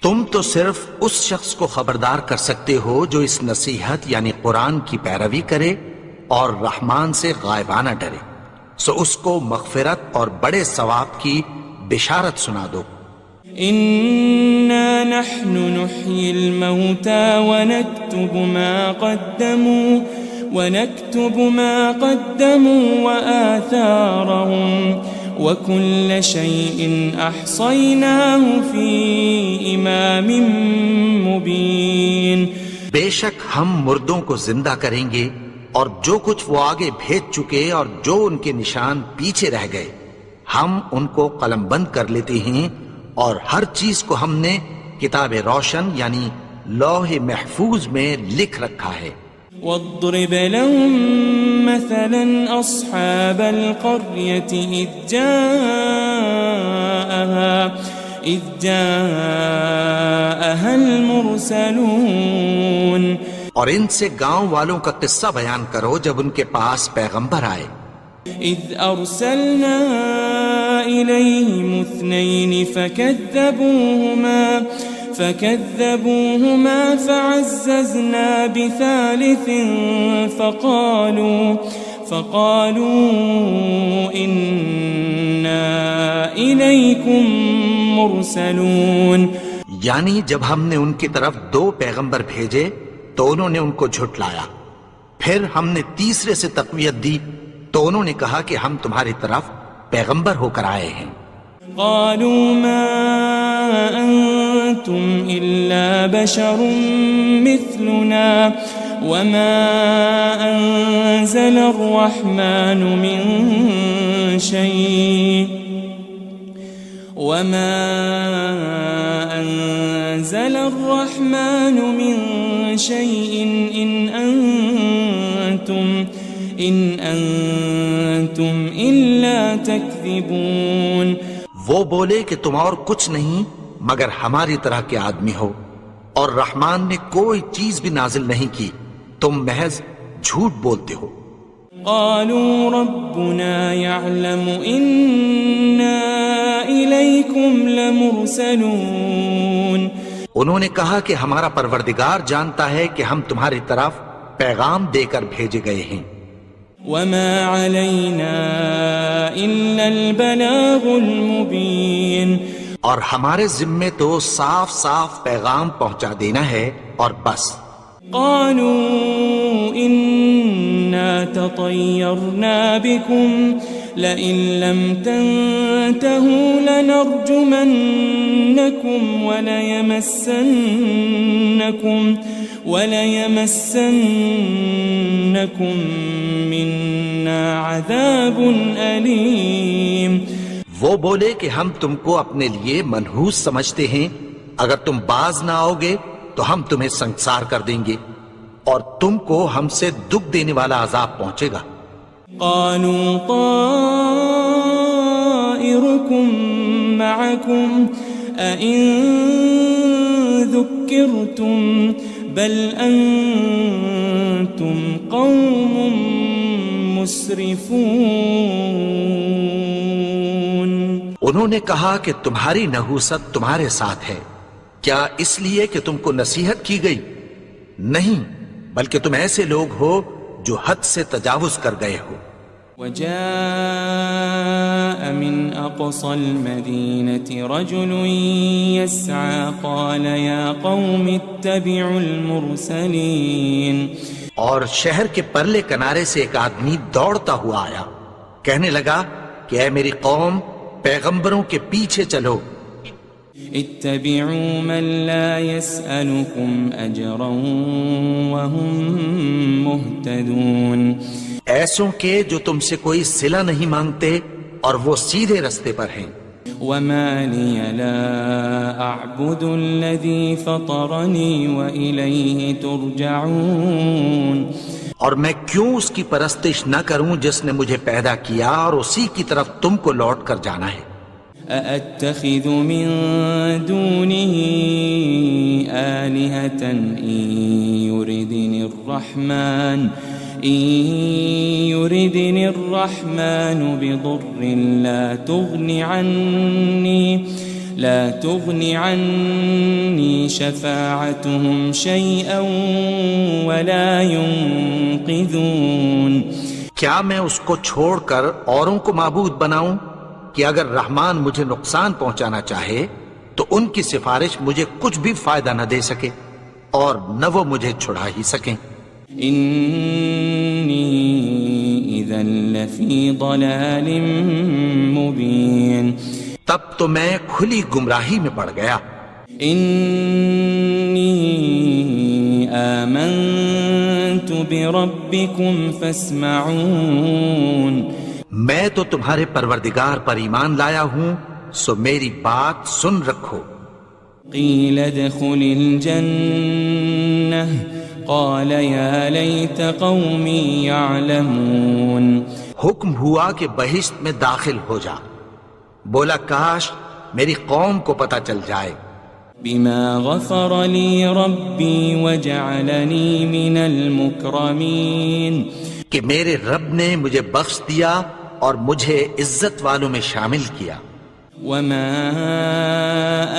تم تو صرف اس شخص کو خبردار کر سکتے ہو جو اس نصیحت یعنی قرآن کی پیروی کرے اور رحمان سے غائبانہ ڈرے، سو اس کو مغفرت اور بڑے ثواب کی بشارت سنا دو۔ إنا نحن نحيي الموتى ونكتب ما قدموا وآثارهم وكل شيء أحصيناه في إمام مبين، بے شک ہم مردوں کو زندہ کریں گے اور جو کچھ وہ آگے بھیج چکے اور جو ان کے نشان پیچھے رہ گئے ہم ان کو قلم بند کر لیتے ہیں، اور ہر چیز کو ہم نے کتاب روشن یعنی لوح محفوظ میں لکھ رکھا ہے۔ واضرب لهم مثلا أصحاب القرية إذ جاءها المرسلون، اور ان سے گاؤں والوں کا قصہ بیان کرو جب ان کے پاس پیغمبر آئے۔ إذ أرسلنا إليهم 2 فكذبوهما فعززنا بثالث فقالوا إنا إليكم مرسلون، یعنی جب ہم نے ان کی طرف 2 پیغمبر بھیجے تو انہوں نے ان کو جھٹلایا، پھر ہم نے تیسرے سے تقویت دی تو انہوں نے کہا کہ ہم تمہاری طرف پیغمبر ہو کر آئے ہیں۔ قالوا ما أنتم إلا بشر مثلنا وما أنزل الرحمن من شيء إن أنتم إلا تكذبون، وہ بولے کہ تم اور کچھ نہیں مگر ہماری طرح کے آدمی ہو، اور رحمان نے کوئی چیز بھی نازل نہیں کی، تم محض جھوٹ بولتے ہو۔ قالوا ربنا يعلم إنا إليكم لمرسلون، انہوں نے کہا کہ ہمارا پروردگار جانتا ہے کہ ہم تمہاری طرف پیغام دے کر بھیجے گئے ہیں۔ وما علينا إلا البلاغ المبين، اور ہمارے ذمے تو صاف صاف پیغام پہنچا دینا ہے اور بس۔ قالوا لطيرنا بكم لئن لم تنتهوا لنرجمنكم وليمسنكم منا عذاب أليم. وہ بولے کہ ہم تم کو اپنے لیے منحوس سمجھتے ہیں، اگر تم باز نہ آؤ گے تو ہم تمہیں سنسار کر دیں گے اور تم کو ہم سے دکھ دینے والا عذاب پہنچے گا. قالوا طائركم معكم أئن ذكرتم بل أنتم قوم مسرفون. انہوں نے کہا کہ تمہاری نحوست تمہارے ساتھ ہے، کیا اس لیے کہ تم کو نصیحت کی گئی؟ نہیں، بلکہ تم ایسے لوگ ہو جو حد سے تجاوز کر گئے ہو. وجاء من أقصى المدينة رجل يسعى قال يا قوم اتبعوا المرسلين. اور شہر کے پرلے کنارے سے ایک آدمی دوڑتا ہوا آیا، کہنے لگا کہ اے میری قوم، پیغمبروں کے پیچھے چلو. اتبعوا من لا يسألكم أجرا وهم مهتدون. ایسوں کے جو تم سے کوئی صلہ نہیں مانگتے اور وہ سیدھے رستے پر ہیں. وما لي لا أعبد الذي فطرني وإليه ترجعون. اور میں کیوں اس کی پرستش نہ کروں جس نے مجھے پیدا کیا اور اسی کی طرف تم کو لوٹ کر جانا ہے. أأتخذ من دونه آلهة إن يردني الرحمن بضر لا تغن عني شفاعتهم شيئا ولا ينقذون. کیا میں اس کو چھوڑ کر اوروں کو معبود بناؤں کہ اگر رحمان مجھے نقصان پہنچانا چاہے تو ان کی سفارش مجھے کچھ بھی فائدہ نہ دے سکے اور نہ وہ مجھے چھڑا ہی سکیں. إني إذا لفي ضلال مبين. تب تو میں کھلی گمراہی میں پڑ گیا. إني آمنت بربكم فاسمعون. میں تو تمہارے پروردگار پر ایمان لایا ہوں، سو میری بات سن رکھو. قيل ادخل الجنة قال يا ليت قومي يعلمون. حکم ہوا کہ بہشت میں داخل ہو جا. بولا کاش میری قوم کو پتہ چل جائے. بما غفر لي ربي وجعلني من المكرمين. کہ میرے رب نے مجھے بخش دیا اور مجھے عزت والوں میں شامل کیا. وما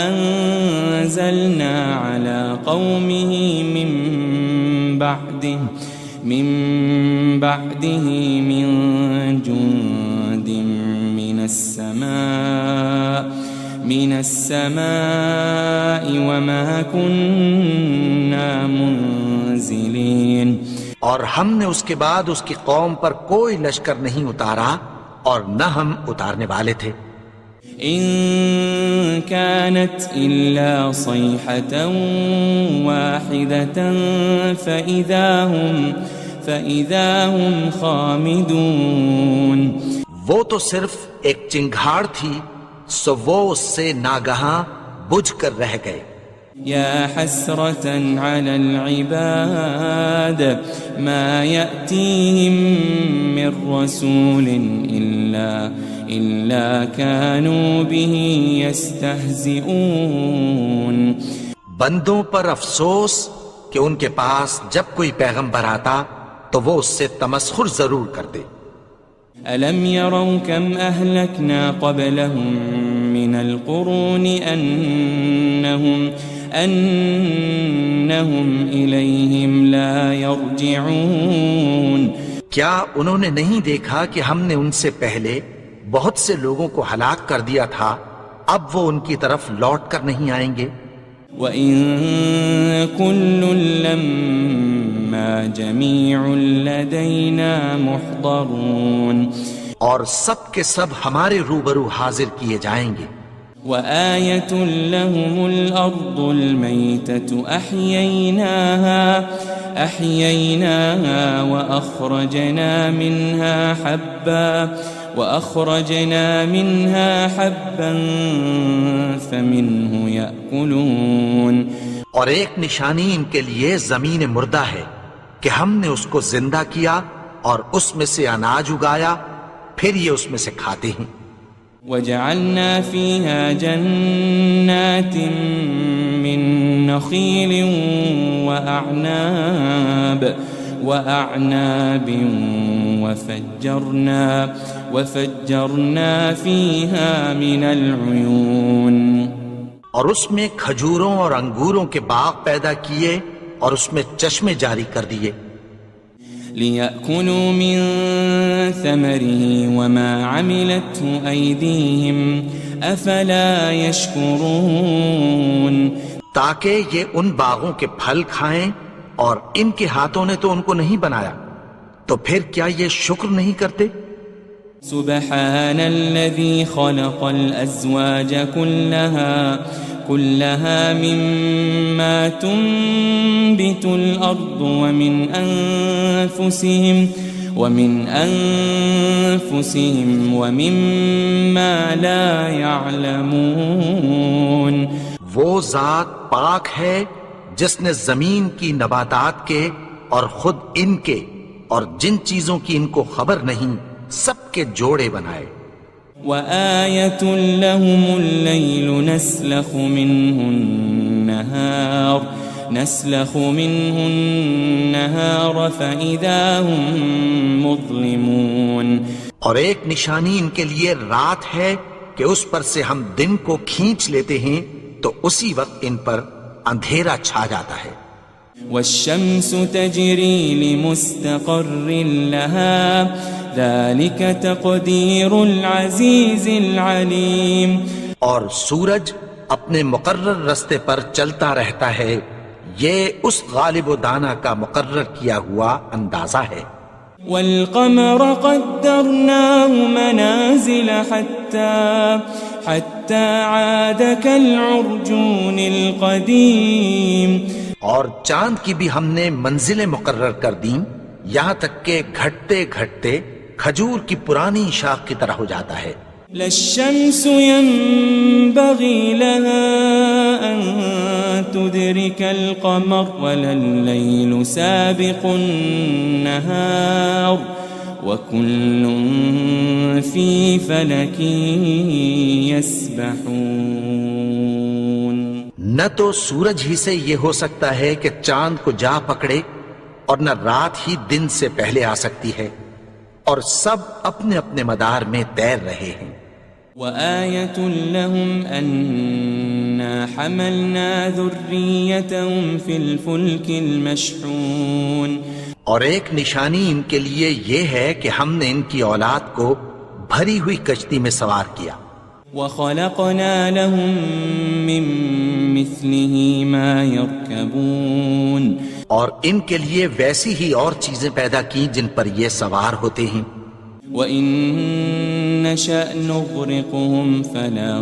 أنزلنا على قومه من بعده من جند من السماء وما كنا منزلين. اور ہم نے اس کے بعد اس کی قوم پر کوئی لشکر نہیں اتارا اور نہ ہم اتارنے والے تھے. إن كانت إلا صيحة واحدة فإذا هم خامدون. وہ تو صرف ایک چنگھاڑ تھی، سو وہ اس سے ناگہاں بجھ کر رہ گئے. يا حسرة على العباد ما يأتيهم من رسول إلا كانوا به يستهزئون. بندوں پر افسوس کہ ان کے پاس جب کوئی پیغمبر آتا تو وہ اس سے تمسخر ضرور کرتے. ألم يروا كم أهلكنا قبلهم من القرون أنهم إليهم لا يرجعون. کیا انہوں نے نہیں دیکھا کہ ہم نے ان سے پہلے بہت سے لوگوں کو ہلاک کر دیا تھا، اب وہ ان کی طرف لوٹ کر نہیں آئیں گے. وَإِن كُلٌّ لَمَّا جَمِيعٌ لَدَيْنَا مُحْضَرُونَ اور سب کے سب ہمارے روبرو حاضر کیے جائیں گے. وَآيَةٌ لَهُمُ الْأَرْضُ الْمَيْتَةُ أَحْيَيْنَاهَا وَأَخْرَجْنَا مِنْهَا حَبًّا فَمِنْهُ يَأْكُلُونَ. اور ایک نشانی ان کے لیے زمین مردہ ہے کہ ہم نے اس کو زندہ کیا اور اس میں سے اناج اگایا، پھر یہ اس میں سے کھاتے ہیں. وَجَعَلْنَا فِيهَا جَنَّاتٍ مِّن نَّخِيلٍ وَأَعْنَابٍ وَفَجَّرْنَا فِيهَا مِنَ الْعُيُونِ. اور اس میں کھجوروں اور انگوروں کے باغ پیدا کیے اور اس میں چشمے جاری کر دیے. لِيَأْكُلُوا مِن ثَمَرِهِ وَمَا عَمِلَتْهُ أَيْدِيهِمْ أَفَلَا يَشْكُرُونَ. تاکہ یہ ان باغوں کے پھل کھائیں اور ان کے ہاتھوں نے تو ان کو نہیں بنایا، تو پھر کیا یہ شکر نہیں کرتے؟ سبحان الذي خلق الأزواج كلها مما تنبت الأرض ومن أنفسهم ومما لا يعلمون. وہ ذات پاک ہے جس نے زمین کی نباتات کے اور خود ان کے اور جن چیزوں کی ان کو خبر نہیں سب کے جوڑے بنائے. وَآيَةٌ لَهُمُ اللَّيْلُ نَسْلَخُ مِنْهُ النَّهَارَ فَإِذَا هُمْ مُظْلِمُونَ. اور ایک نشانی ان کے لیے رات ہے کہ اس پر سے ہم دن کو کھینچ لیتے ہیں تو اسی وقت ان پر اندھیرا چھا جاتا ہے. وَالشَّمْسُ تَجْرِي لِمُسْتَقَرٍّ لَهَا ذَلِكَ تَقْدِيرُ الْعَزِيزِ الْعَلِيمِ. اور سورج اپنے مقرر رستے پر چلتا رہتا ہے، یہ اس غالب و دانا کا مقرر کیا ہوا اندازہ ہے. وَالْقَمَرَ قَدَّرْنَاهُ مَنَازِلَ حَتَّى عَادَ كَالْعُرْجُونِ الْقَدِيمِ. اور چاند کی بھی ہم نے منزلیں مقرر کر دیں، یہاں تک کہ گھٹتے گھٹتے کھجور کی پرانی شاخ کی طرح ہو جاتا ہے. لَلشَّمْسُ يَنبَغِي لَهَا أَن تُدْرِكَ الْقَمَرَ وَلَا اللَّيْلُ سَابِقُ النَّهَارِ وَكُلٌّ فِي فَلَكٍ يَسْبَحُونَ. نہ تو سورج ہی سے یہ ہو سکتا ہے کہ چاند کو جا پکڑے، اور نہ رات ہی دن سے پہلے آ سکتی ہے، اور سب اپنے اپنے مدار میں تیر رہے ہیں. وَآيَةٌ لَهُمْ أَنَّا حَمَلْنَا ذُرِّيَّتَهُمْ فِي الْفُلْكِ الْمَشْحُونِ. اور ایک نشانی ان کے لیے یہ ہے کہ ہم نے ان کی اولاد کو بھری ہوئی کشتی میں سوار کیا. وَخَلَقْنَا لَهُم مِّن مِّثْلِهِ مَا يَرْكَبُونَ. اور ان کے لیے ویسی ہی اور چیزیں پیدا کی جن پر یہ سوار ہوتے ہیں. وَإِن نَّشَأْ نُغْرِقْهُمْ فَلَا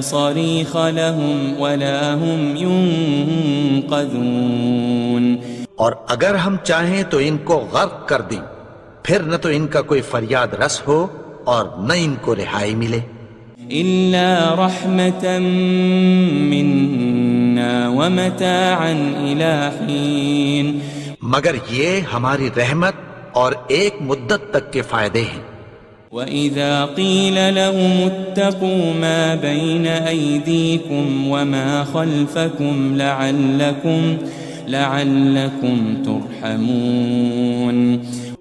صَرِيخَ لَهُمْ وَلَا هُمْ يُنقَذُونَ. اور اگر ہم چاہیں تو ان کو غرق کر دیں، پھر نہ تو ان کا کوئی فریاد رس ہو اور نہ ان کو رہائی ملے. إِلَّا رَحْمَةً مِّنَّا وَمَتَاعًا إِلَىٰ حِينٍ. مگر یہ ہماری رحمت اور ایک مدت تک کے فائدے ہیں. وَإِذَا قِيلَ لَهُمُ اتَّقُوا مَا بَيْنَ أَيْدِيكُمْ وَمَا خَلْفَكُمْ لَعَلَّكُمْ تُرْحَمُونَ.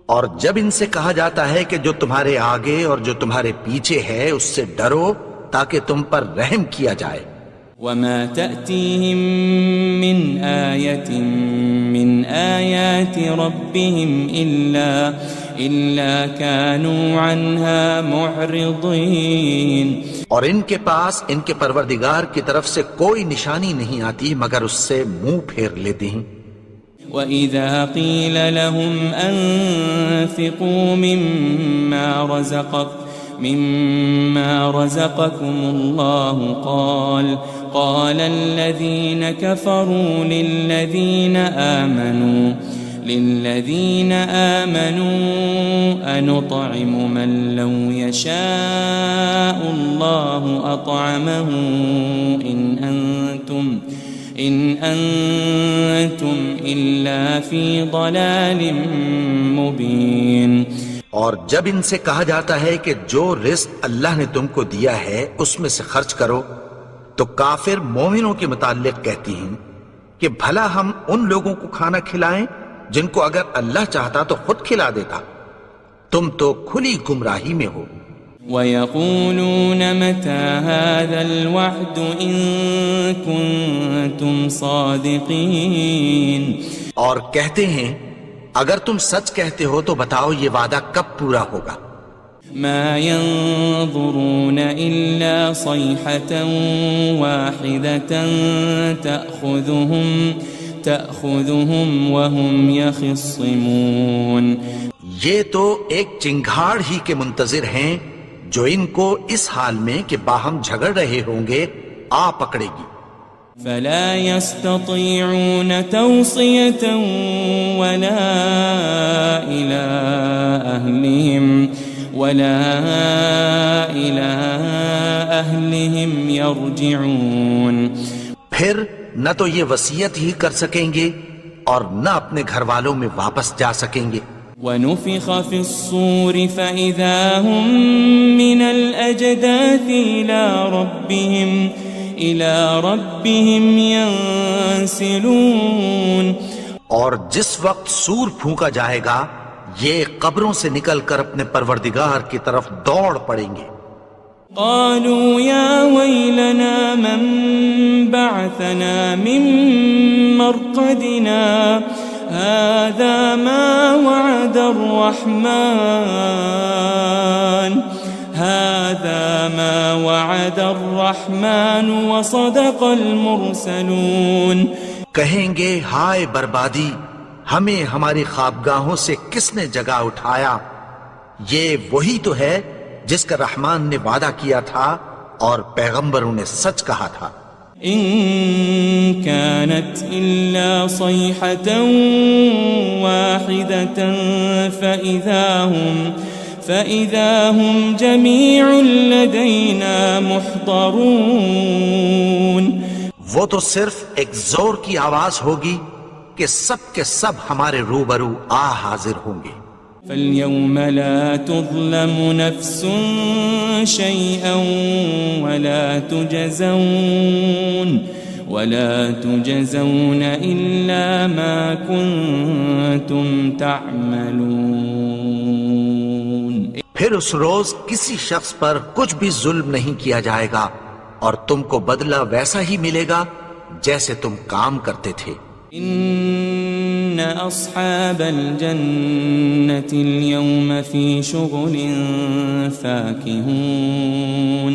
اور جب ان سے کہا جاتا ہے کہ جو تمہارے آگے اور جو تمہارے پیچھے ہے اس سے ڈرو تاکہ تم پر رحم کیا جائے. وَمَا تَأْتِيهِم مِّنْ آيَةٍ مِّنْ آيَاتِ رَبِّهِمْ إلا كانوا عنها معرضين اور ان کے پاس ان کے پروردگار کی طرف سے کوئی نشانی نہیں آتی مگر اس سے منہ پھیر لیتے ہیں۔ وَإِذَا قِيلَ لَهُمْ أَنفِقُوا مِمَّا رَزَقَكُمُ اللَّهُ قال الذين كفروا للذين آمنوا أنطعم من لو يشاء الله أطعمه إن أنتم إلا في ضلال مبين۔ اور جب ان سے کہا جاتا ہے کہ جو رزق اللہ نے تم کو دیا ہے اس میں سے خرچ کرو، تو کافر مومنوں کے متعلق کہتی ہیں کہ بھلا ہم ان لوگوں کو کھانا کھلائیں جن کو اگر اللہ چاہتا تو خود کھلا دیتا، تم تو کھلی گمراہی میں ہو۔ وَيَقُولُونَ مَتَى هَذَا الْوَعْدُ إِن كُنتُمْ صَادِقِينَ، اور کہتے ہیں اگر تم سچ کہتے ہو تو بتاؤ یہ وعدہ کب پورا ہوگا۔ ما ينظرون إلا صيحة واحدة تأخذهم وهم يخصمون، یہ تو ایک چنگھاڑ ہی کے منتظر ہیں جو ان کو اس حال میں کہ باہم جھگڑ رہے ہوں گے آ پکڑے گی۔ فلا يستطيعون توصية ولا إلى أهلهم يرجعون، پھر نہ تو یہ وصیت ہی کر سکیں گے اور نہ اپنے گھر والوں میں واپس جا سکیں گے۔ ونفخ في الصور فإذا هم من الأجداث إلى ربهم ينسلون، اور جس وقت سور پھونکا جائے گا یہ قبروں سے نکل کر اپنے پروردگار کی طرف دوڑ پڑیں گے۔ قالوا يا ويلنا من بعثنا من مرقدنا هذا ما وعد الرحمن وصدق المرسلون۔ کہیں گے ہائے بربادی، ہمیں ہماری خوابگاہوں سے کس نے جگا اٹھایا، یہ وہی تو ہے جس کا رحمان نے وعدہ کیا تھا اور پیغمبروں نے سچ کہا تھا۔ إن كانت إلا صيحة واحدة فإذا هم جميع لدينا محضرون، وہ تو صرف ایک زور کی آواز ہوگی کہ سب کے سب ہمارے روبرو آ حاضر ہوں گے۔ فاليوم لا تظلم نفس شيئا ولا تجزون إلا ما كنتم تعملون۔ پھر اس روز کسی شخص پر کچھ بھی ظلم نہیں کیا جائے گا اور تم کو بدلہ ویسا ہی ملے گا جیسے تم کام کرتے تھے۔ إن أصحاب الجنة اليوم في شغل فاكهون،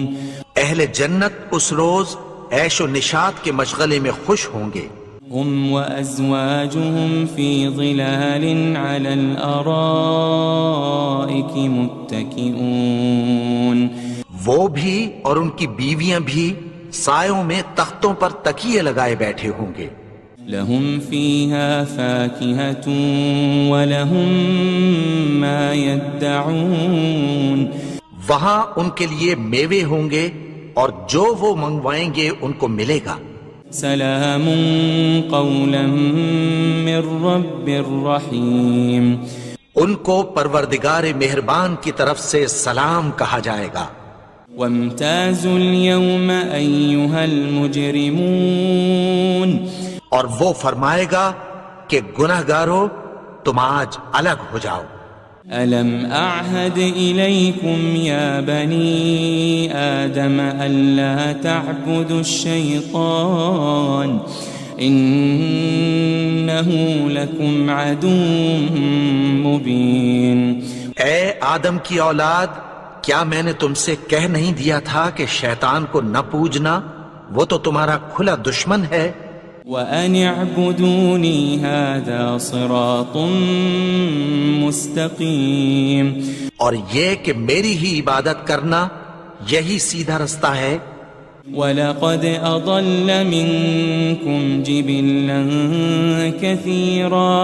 اہل جنت اس روز عیش و نشاط کے مشغلے میں خوش ہوں گے۔ هم وأزواجهم في ظلال على الأرائك متكئون، وہ بھی اور ان کی بیویاں بھی سایوں میں تختوں پر تکیے لگائے بیٹھے ہوں گے۔ لهم فيها فاكهة ولهم ما يدعون، وہاں ان کے لیے میوے ہوں گے اور جو وہ منگوائیں گے ان کو ملے گا۔ سلام قولا من رب رحیم، ان کو پروردگار مہربان کی طرف سے سلام کہا جائے گا۔ وامتازوا اليوم أيها المجرمون، اور وہ فرمائے گا کہ گناہگارو تم آج الگ ہو جاؤ۔ ألم أعهد إليكم يا بني آدم ألا تعبدوا الشيطان إنه لكم عدو مبين۔ اے آدم کی اولاد، کیا میں نے تم سے کہہ نہیں دیا تھا کہ شیطان کو نہ پوجنا، وہ تو تمہارا کھلا دشمن ہے۔ وَأَنِ اعْبُدُونِي هَذَا صِرَاطٌ مُسْتَقِيمٌ، اور یہ کہ میری ہی عبادت کرنا یہی سیدھا رستہ ہے۔ وَلَقَدْ أَضَلَّ مِنْكُمْ جِبِلًّا كَثِيرًا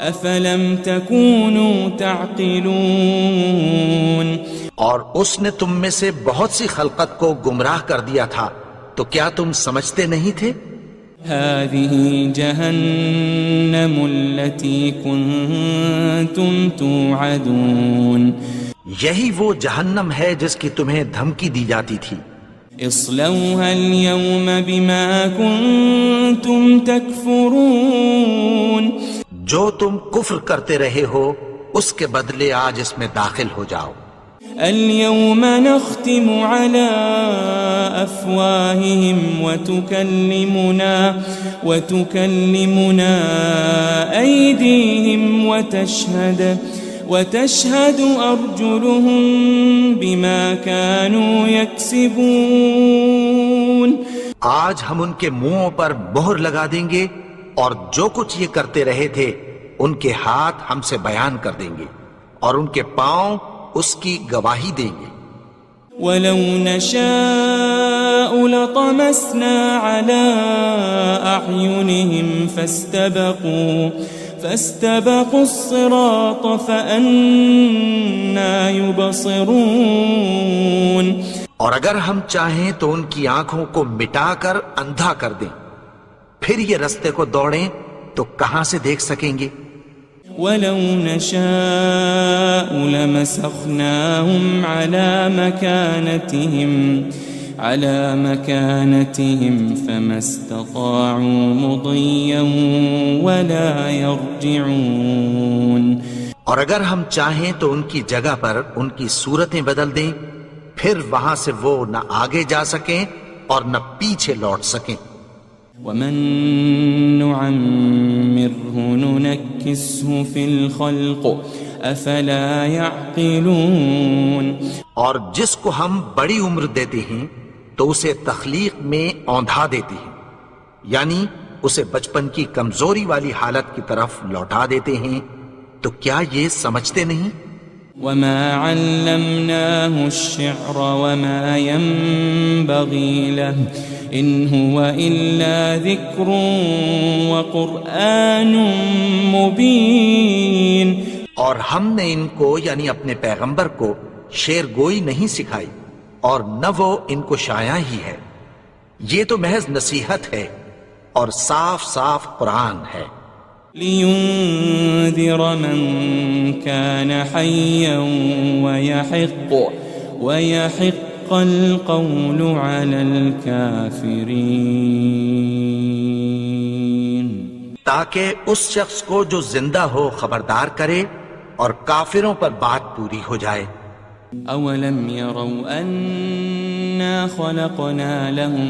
أَفَلَمْ تَكُونُوا تَعْقِلُونَ، اور اس نے تم میں سے بہت سی خلقت کو گمراہ کر دیا تھا، تو کیا تم سمجھتے نہیں تھے؟ هذه جهنم التي كنتم توعدون، یہی وہ جہنم ہے جس کی تمہیں دھمکی دی جاتی تھی۔ اصلوها اليوم بما كنتم تكفرون، جو تم کفر کرتے رہے ہو اس کے بدلے آج اس میں داخل ہو جاؤ۔ اليوم نختم على أفواههم وتكلمنا أيديهم وتشهد أرجلهم بما كانوا يكسبون، آج ہم ان کے منہوں پر مہر لگا دیں گے، اور جو کچھ یہ کرتے رہے تھے ان کے ہاتھ ہم سے بیان کر دیں گے، اور ان کے پاؤں اس کی گواہی دیں گے۔ وَلَوْ نَشَاءُ لَطَمَسْنَا عَلَىٰ أَعْيُنِهِمْ فَاسْتَبَقُوا الصِّرَاطَ فَأَنَّىٰ يُبْصِرُونَ، اور اگر ہم چاہیں تو ان کی آنکھوں کو مٹا کر اندھا کر دیں، پھر یہ رستے کو دوڑیں تو کہاں سے دیکھ سکیں گے؟ وَلَوْ نَشَاءُ لَمَسَخْنَاهُمْ عَلَى مَكَانَتِهِمْ فَمَا اسْتَطَاعُوا مُضِيًّا وَلَا يَرْجِعُونَ، اور اگر ہم چاہیں تو ان کی جگہ پر ان کی صورتیں بدل دیں، پھر وہاں سے وہ نہ آگے جا سکیں اور نہ پیچھے لوٹ سکیں۔ وَمَن نُعَمِّرْهُ نُنَكِّسْهُ فِي الْخَلْقِ أَفَلَا يَعْقِلُونَ، اور جس کو ہم بڑی عمر دیتے ہیں تو اسے تخلیق میں اوندھا دیتے ہیں، یعنی اسے بچپن کی کمزوری والی حالت کی طرف لوٹا دیتے ہیں، تو کیا یہ سمجھتے نہیں؟ وَمَا عَلَّمْنَاهُ الشِّعْرَ وَمَا يَنبَغِي لَهُ إِنْ هُوَ إِلَّا ذِكْرٌ وَقُرْآنٌ مُبِينٌ، اور ہم نے ان کو یعنی اپنے پیغمبر کو شعر گوئی نہیں سکھائی، اور نہ وہ ان کو شایع ہی ہے، یہ تو محض نصیحت ہے اور صاف صاف قرآن ہے۔ لِيُنذِرَ مَن كَانَ حَيًّا وَيَحِقَّ الْقَوْلُ عَلَى الْكَافِرِينَ، تاکہ اس شخص کو جو زندہ ہو خبردار کرے اور کافروں پر بات پوری ہو جائے۔ أَوَلَمْ يَرَوْا أَنَّا خَلَقْنَا لَهُم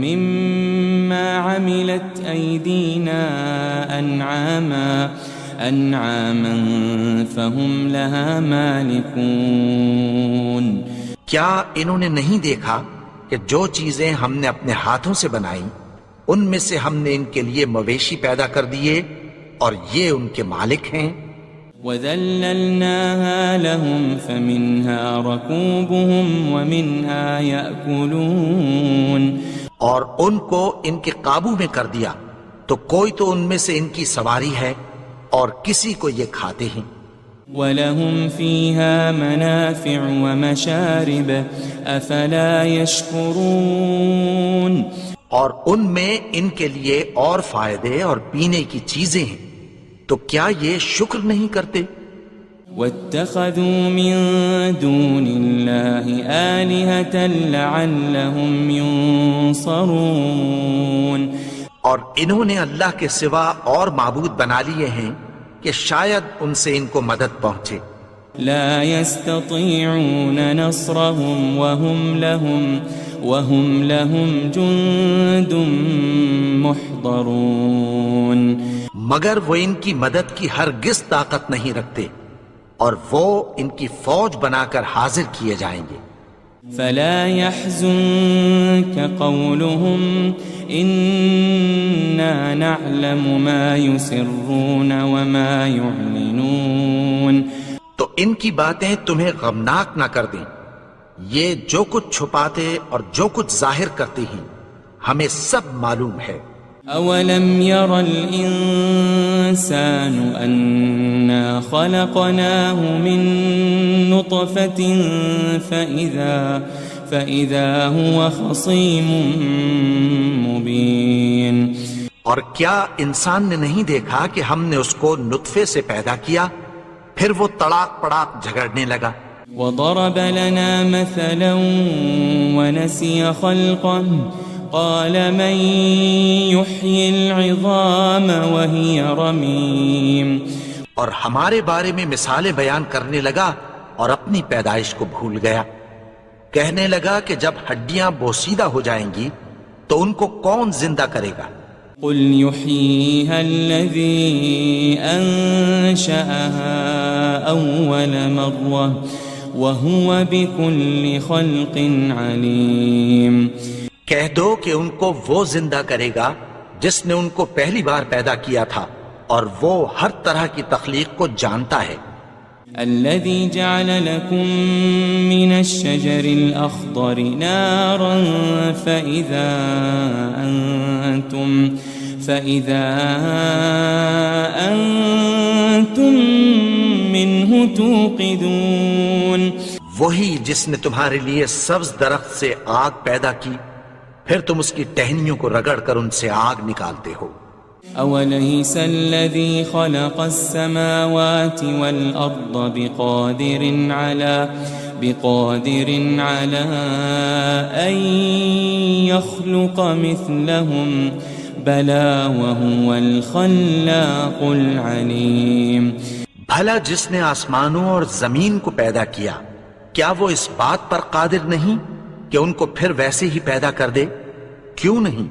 مِّمَّا عَمِلَتْ أَيْدِينَا أَنْعَامًا فَهُمْ لَهَا مَالِكُونَ، کیا انہوں نے نہیں دیکھا کہ جو چیزیں ہم نے اپنے ہاتھوں سے بنائیں ان میں سے ہم نے ان کے لیے مویشی پیدا کر دیے اور یہ ان کے مالک ہیں۔ وَذَلَّلْنَاهَا لَهُمْ فَمِنْهَا رَكُوبُهُمْ وَمِنْهَا يَأْكُلُونَ، اور ان کو ان کے قابو میں کر دیا، تو کوئی تو ان میں سے ان کی سواری ہے اور کسی کو یہ کھاتے ہیں۔ وَلَهُمْ فِيهَا مَنَافِعُ وَمَشَارِبُ أَفَلَا يَشْكُرُونَ، اور ان میں ان کے لیے اور فائدے اور پینے کی چیزیں ہیں، تو کیا یہ شکر نہیں کرتے؟ وَاتَّخَذُوا مِن دُونِ اللَّهِ آلِهَةً لَعَلَّهُمْ يُنصَرُونَ، اور انہوں نے اللہ کے سوا اور معبود بنا لیے ہیں کہ شاید ان سے ان کو مدد پہنچے۔ لا يستطيعون نصرهم وهم لهم جند محضرون، مگر وہ ان کی مدد کی ہرگز طاقت نہیں رکھتے، اور وہ ان کی فوج بنا کر حاضر کیے جائیں گے. فلا يحزنك قولهم إنا نعلم ما يسرون وما يعلنون. تو ان کی باتیں تمہیں غمناک نہ کر دیں. یہ جو کچھ چھپاتے اور جو کچھ ظاہر کرتے ہیں ہمیں سب معلوم ہے. أولم ير الإنسان أنا خلقناه من نطفة فإذا هو خصيم مبين. اور کیا انسان نے نہیں دیکھا کہ ہم نے اس کو نطفے سے پیدا کیا پھر وہ تڑاک پڑاک جھگڑنے لگا. وضرب لنا مثلا ونسي خلقه قال من يحيي العظام وهي رميم. اور ہمارے بارے میں مثالیں بیان کرنے لگا اور اپنی پیدائش کو بھول گیا. کہنے لگا کہ جب ہڈیاں بوسیدہ ہو جائیں گی تو ان کو کون زندہ کرے گا. قل يحييها الذي أنشأها أول مرة وهو بكل خلق عليم. کہہ دو کہ ان کو وہ زندہ کرے گا جس نے ان کو پہلی بار پیدا کیا تھا اور وہ ہر طرح کی تخلیق کو جانتا ہے. الذي جعل لكم من الشجر الأخضر نارا فإذا أنتم منه توقدون. وہی جس نے تمہارے لیے سبز درخت سے آگ پیدا کی پھر تم اس کی ٹہنیوں کو رگڑ کر ان سے آگ نکالتے ہو. أوليس الذي خلق السماوات والأرض بقادر على أن يخلق مثلهم بلى وهو الخلاق العليم. بھلا جس نے آسمانوں اور زمین کو پیدا کیا کیا وہ اس بات پر قادر نہیں کہ ان کو پھر ویسے ہی پیدا کر دے؟ کیوں نہیں؟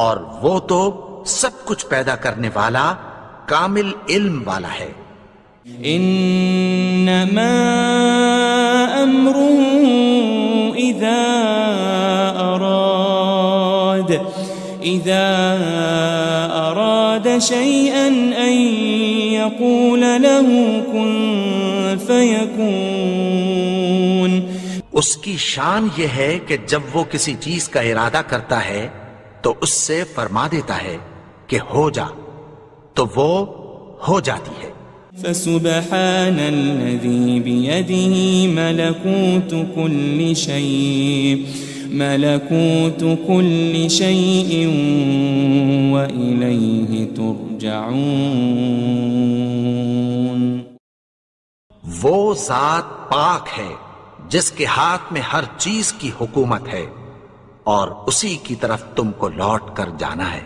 اور وہ تو سب کچھ پیدا کرنے والا کامل علم والا ہے. انما امره اذا اراد شيئا ان يقول له كن فيكون. اس کی شان یہ ہے کہ جب وہ کسی چیز کا ارادہ کرتا ہے تو اس سے فرما دیتا ہے کہ ہو جا تو وہ ہو جاتی ہے. فسبحان الذي بيده ملكوت كل شيء وإليه ترجعون. وہ ذات پاک ہے جس کے ہاتھ میں ہر چیز کی حکومت ہے اور اسی کی طرف تم کو لوٹ کر جانا ہے.